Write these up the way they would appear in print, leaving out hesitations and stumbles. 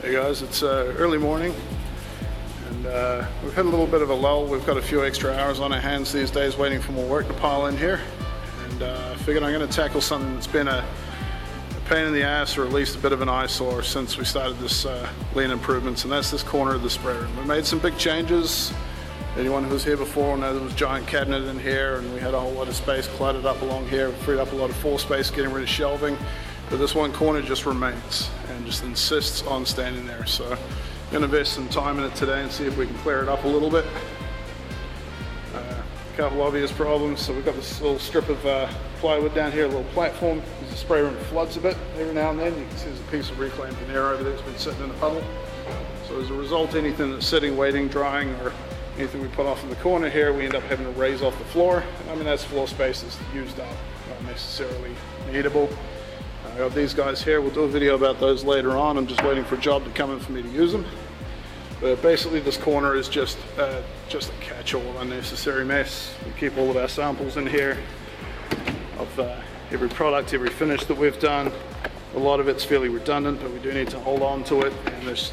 Hey guys, it's early morning and we've had a little bit of a lull. We've got a few extra hours on our hands these days waiting for more work to pile in here, and I figured I'm going to tackle something that's been a pain in the ass, or at least a bit of an eyesore since we started this lean improvements, and that's this corner of the spray room. We made some big changes. Anyone who was here before will know there was a giant cabinet in here and we had a whole lot of space cluttered up along here. We freed up a lot of floor space getting rid of shelving, but this one corner just remains and just insists on standing there. So I'm going to invest some time in it today and see if we can clear it up a little bit. A couple obvious problems. So we've got this little strip of plywood down here, a little platform. As the spray room floods a bit every now and then, you can see there's a piece of reclaimed veneer over there that's been sitting in a puddle. So as a result, anything that's sitting, waiting, drying, or anything we put off in the corner here, we end up having to raise off the floor. I mean, that's floor space that's used up, not necessarily needable. I got these guys here. We'll do a video about those later on. I'm just waiting for a job to come in for me to use them. But basically, this corner is just a catch-all of unnecessary mess. We keep all of our samples in here of every product, every finish that we've done. A lot of it's fairly redundant, but we do need to hold on to it. And this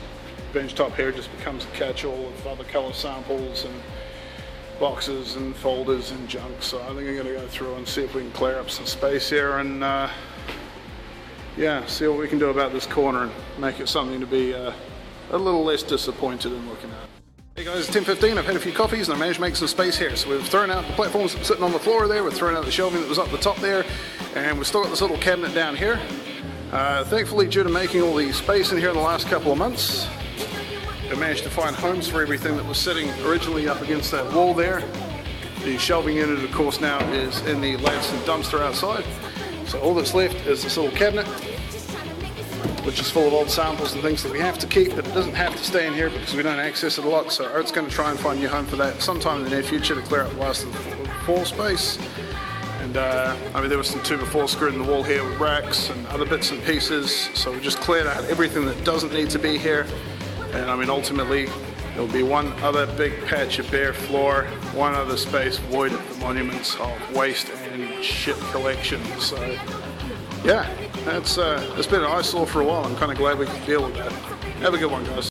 bench top here just becomes a catch-all of other color samples and boxes and folders and junk. So I think I'm going to go through and see if we can clear up some space here and yeah, see what we can do about this corner and make it something to be a little less disappointed in looking at. Hey guys, it's 10:15. I've had a few coffees and I managed to make some space here. So we've thrown out the platforms sitting on the floor there, we've thrown out the shelving that was up the top there, and we've still got this little cabinet down here. Thankfully, due to making all the space in here in the last couple of months, I managed to find homes for everything that was sitting originally up against that wall there. The shelving unit, of course, now is in the Ladson dumpster outside. So all that's left is this little cabinet, which is full of old samples and things that we have to keep, but it doesn't have to stay in here because we don't access it a lot. So Art's going to try and find a new home for that sometime in the near future to clear out the last of the floor space. And I mean, there was some 2x4 screwed in the wall here with racks and other bits and pieces. So we just cleared out everything that doesn't need to be here. And I mean, ultimately, there'll be one other big patch of bare floor, one other space void of the monuments of waste and shit collection. So yeah, it's been an eyesore for a while. I'm kind of glad we could deal with that. Have a good one, guys.